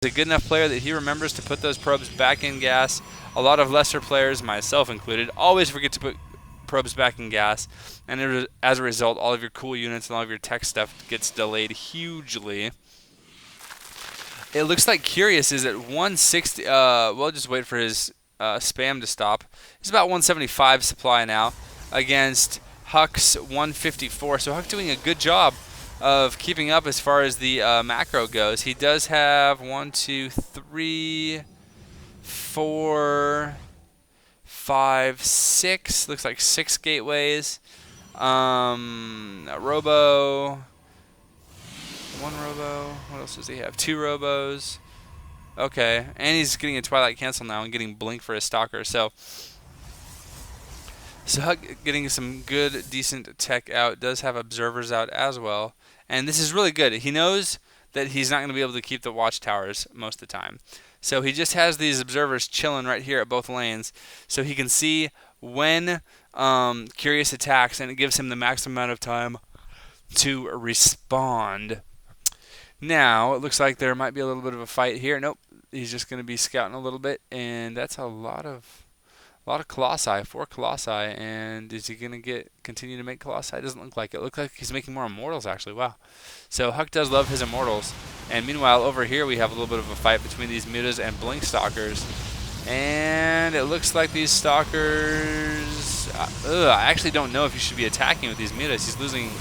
a good enough player that he remembers to put those probes back in gas. A lot of lesser players, myself included, always forget to put probes back in gas, and as a result, all of your cool units and all of your tech stuff gets delayed hugely. It looks like Curious is at 160. We'll just wait for his spam to stop. He's about 175 supply now against HuK's 154. So HuK doing a good job of keeping up as far as the macro goes. He does have 1, 2, 3, 4, 5, 6. Looks like 6 gateways. A robo. 1 robo. What else does he have? 2 robos. Okay, and he's getting a Twilight Cancel now and getting Blink for his Stalker. So HuK getting some good, decent tech out. Does have Observers out as well. And this is really good. He knows that he's not going to be able to keep the watchtowers most of the time. So he just has these Observers chilling right here at both lanes. So he can see when Curious attacks, and it gives him the maximum amount of time to respond. Now, it looks like there might be a little bit of a fight here. Nope, he's just going to be scouting a little bit, and that's a lot of Colossi, 4 Colossi, and is he going to continue to make Colossi? It doesn't look like it. It looks like he's making more Immortals, actually. Wow. So HuK does love his Immortals, and meanwhile, over here we have a little bit of a fight between these Mutas and Blink Stalkers, and it looks like these Stalkers... I actually don't know if you should be attacking with these Mutas. He's losing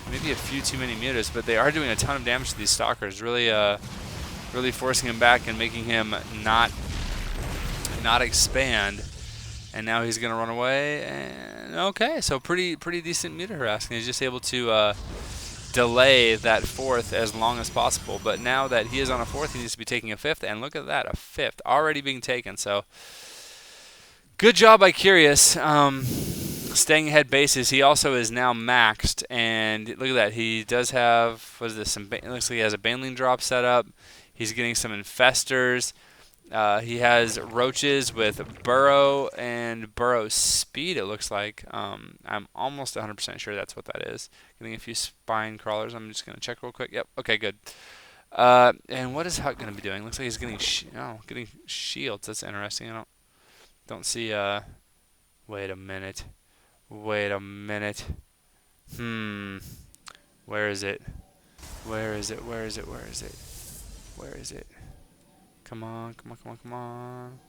maybe a few too many Mutas, but they are doing a ton of damage to these Stalkers, really forcing him back and making him not expand. And now he's going to run away. And okay, so pretty decent Muta harassing. He's just able to delay that 4th as long as possible. But now that he is on a 4th, he needs to be taking a 5th. And look at that, a 5th already being taken. So good job by Curious. Staying ahead bases. He also is now maxed, and look at that. He does have, what is this? It looks like he has a Baneling drop set up. He's getting some Infestors. He has Roaches with Burrow and Burrow Speed, it looks like. I'm almost 100% sure that's what that is. Getting a few Spine Crawlers. I'm just going to check real quick. Yep, okay, good. And what is HuK going to be doing? Looks like he's getting getting shields. That's interesting. I don't see... Wait a minute. Where is it? Where is it? Come on.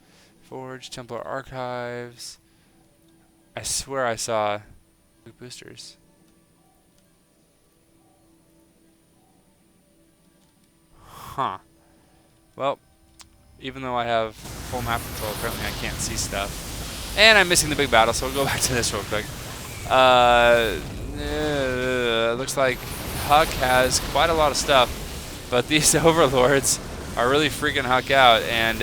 Forge, Templar Archives. I swear I saw boosters. Huh. Well, even though I have full map control, apparently I can't see stuff. And I'm missing the big battle, so we'll go back to this real quick. Looks like HuK has quite a lot of stuff, but these Overlords are really freaking HuK out. And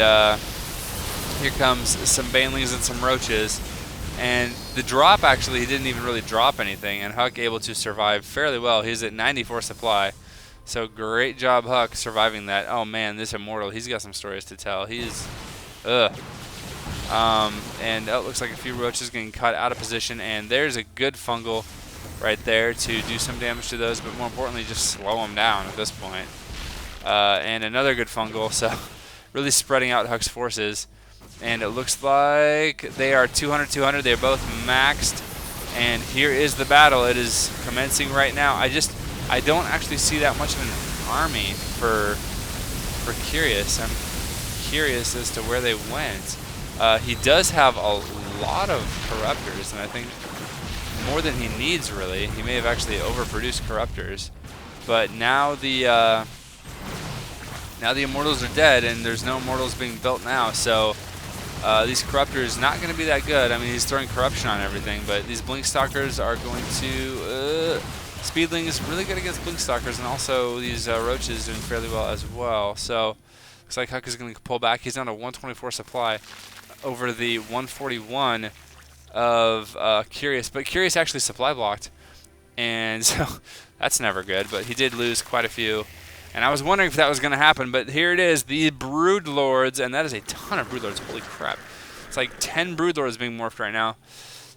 here comes some Banelings and some Roaches. And the drop, actually, he didn't even really drop anything, and HuK able to survive fairly well. He's at 94 supply. So great job, HuK, surviving that. Oh, man, this Immortal, he's got some stories to tell. He's... and it looks like a few Roaches getting cut out of position, and there's a good Fungal right there to do some damage to those, but more importantly, just slow them down at this point. And another good Fungal, so really spreading out HuK's forces. And it looks like they are 200-200. They're both maxed, and here is the battle. It is commencing right now. I don't actually see that much of an army for Curious. I'm curious as to where they went. He does have a lot of Corruptors, and I think more than he needs, really. He may have actually overproduced Corruptors. But now the Immortals are dead, and there's no Immortals being built now, so these Corruptors not going to be that good. I mean, he's throwing Corruption on everything, but these Blink Stalkers are going to... Speedling is really good against Blink Stalkers, and also these Roaches doing fairly well as well. So looks like HuK is going to pull back. He's down to 124 supply over the 141 of Curious, but Curious actually supply blocked, and so that's never good, but he did lose quite a few, and I was wondering if that was going to happen, but here it is, the Broodlords, and that is a ton of Broodlords. Holy crap. It's like 10 Broodlords being morphed right now.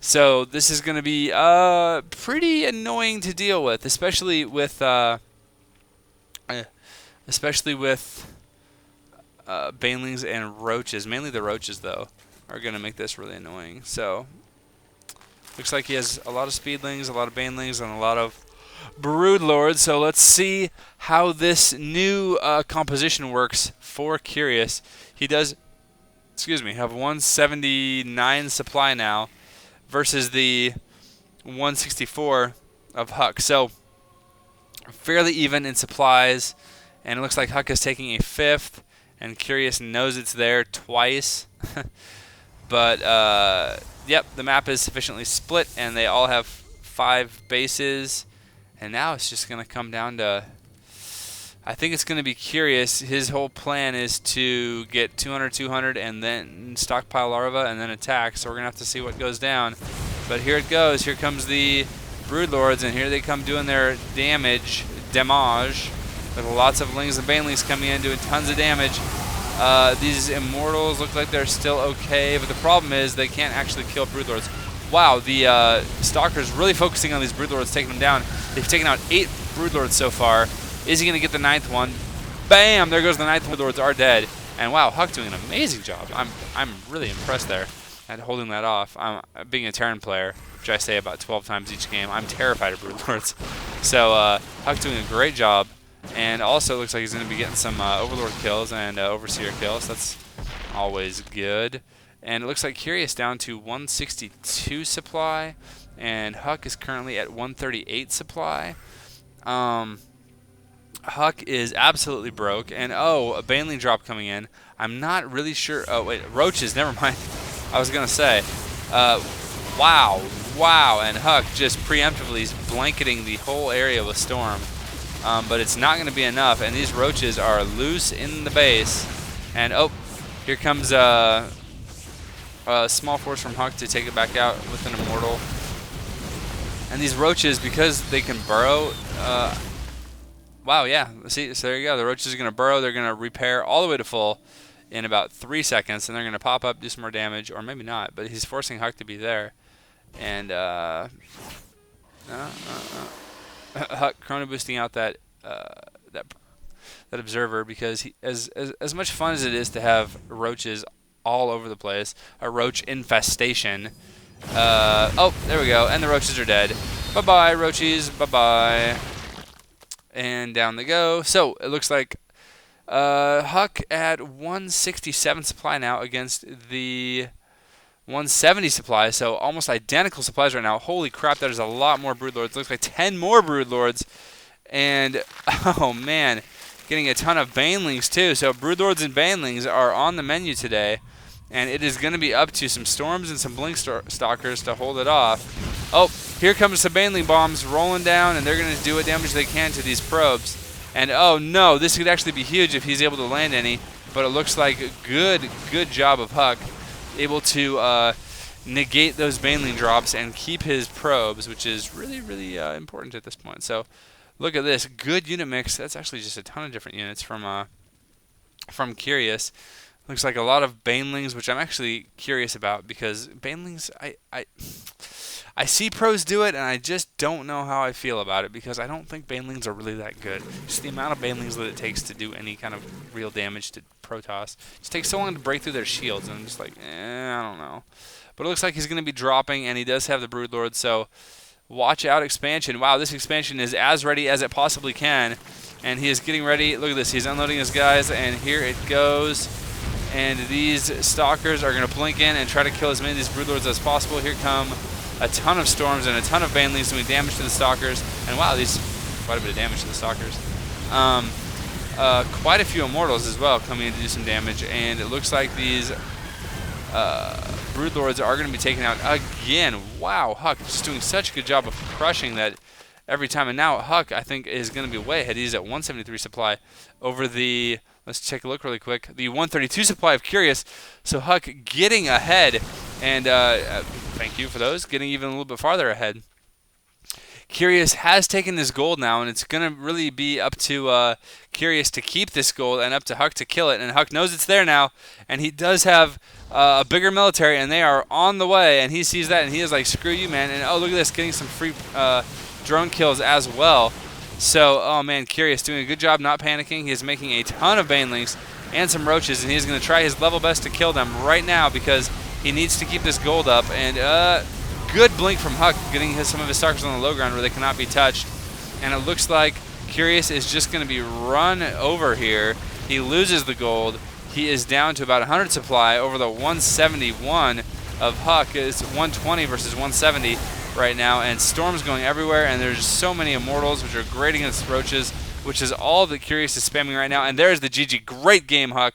So this is going to be pretty annoying to deal with, especially with banelings and roaches. Mainly the roaches, though, are going to make this really annoying. So, looks like he has a lot of speedlings, a lot of banelings, and a lot of broodlords. So let's see how this new composition works for Curious. He does, excuse me, have 179 supply now versus the 164 of HuK. So fairly even in supplies, and it looks like HuK is taking a fifth, and Curious knows it's there twice. But yep, the map is sufficiently split, and they all have 5 bases. And now it's just going to come down to, I think it's going to be Curious. His whole plan is to get 200, 200, and then stockpile larva, and then attack. So we're going to have to see what goes down. But here it goes. Here comes the Broodlords, and here they come doing their damage, with lots of lings and banelings coming in, doing tons of damage. These Immortals look like they're still okay, but the problem is they can't actually kill Broodlords. Wow, the Stalker's really focusing on these Broodlords, taking them down. They've taken out 8 Broodlords so far. Is he going to get the 9th one? Bam! There goes the 9th. Broodlords are dead. And wow, HuK doing an amazing job. I'm really impressed there at holding that off. Being a Terran player, which I say about 12 times each game, I'm terrified of Broodlords. So HuK doing a great job. And also looks like he's going to be getting some Overlord kills and Overseer kills. That's always good. And it looks like Curious down to 162 supply, and HuK is currently at 138 supply. HuK is absolutely broke, and oh, a Baneling drop coming in. I'm not really sure. Oh wait, roaches. Never mind. I was gonna say, wow, and HuK just preemptively is blanketing the whole area with storm. But it's not going to be enough, and these roaches are loose in the base. And oh, here comes a small force from HuK to take it back out with an Immortal. And these roaches, because they can burrow, wow, yeah, see, so there you go. The roaches are going to burrow. They're going to repair all the way to full in about 3 seconds, and they're going to pop up, do some more damage, or maybe not, but he's forcing HuK to be there. And HuK chrono boosting out that observer, because as much fun as it is to have roaches all over the place, a roach infestation. Oh, there we go, and the roaches are dead. Bye bye, roaches. Bye bye. And down they go. So it looks like HuK at 167 supply now against the 170 supplies, so almost identical supplies right now. Holy crap, that is a lot more Broodlords. Looks like 10 more Broodlords. And, oh man, getting a ton of Banelings too. So Broodlords and Banelings are on the menu today. And it is going to be up to some Storms and some Blink Stalkers to hold it off. Oh, here comes some Baneling bombs rolling down, and they're going to do what damage they can to these probes. And, oh no, this could actually be huge if he's able to land any. But it looks like a good job of HuK. Able to negate those Baneling drops and keep his probes, which is really important at this point. So look at this, good unit mix. That's actually just a ton of different units from Curious. Looks like a lot of Banelings, which I'm actually curious about, because Banelings, I see pros do it, and I just don't know how I feel about it, because I don't think Banelings are really that good. Just the amount of Banelings that it takes to do any kind of real damage to Protoss. It just takes so long to break through their shields, and I'm just like, I don't know. But it looks like he's going to be dropping, and he does have the Broodlord, so watch out expansion. Wow, this expansion is as ready as it possibly can, and he is getting ready. Look at this, he's unloading his guys, and here it goes. And these Stalkers are going to blink in and try to kill as many of these Broodlords as possible. Here come a ton of Storms and a ton of Banelings doing damage to the Stalkers. And wow, these quite a bit of damage to the Stalkers. Quite a few Immortals as well coming in to do some damage. And it looks like these Broodlords are going to be taken out again. Wow, HuK just doing such a good job of crushing that every time. And now HuK, I think, is going to be way ahead. He's at 173 supply over the... Let's take a look really quick. The 132 supply of Curious. So HuK getting ahead. And thank you for those. Getting even a little bit farther ahead. Curious has taken this gold now, and it's going to really be up to Curious to keep this gold and up to HuK to kill it. And HuK knows it's there now. And he does have a bigger military, and they are on the way. And he sees that, and he is like, screw you, man. And oh, look at this. Getting some free drone kills as well. So, oh man, Curious doing a good job not panicking. He is making a ton of Banelings, and some roaches, and he's going to try his level best to kill them right now because he needs to keep this gold up. And good blink from Huck, getting some of his stalkers on the low ground where they cannot be touched. And it looks like Curious is just going to be run over here. He loses the gold. He is down to about 100 supply over the 171 of Huck. It's 120 versus 170 right now, and Storm's going everywhere, and there's so many Immortals, which are great against Roaches, which is all that Curious is spamming right now. And there's the GG. Great game, Huck.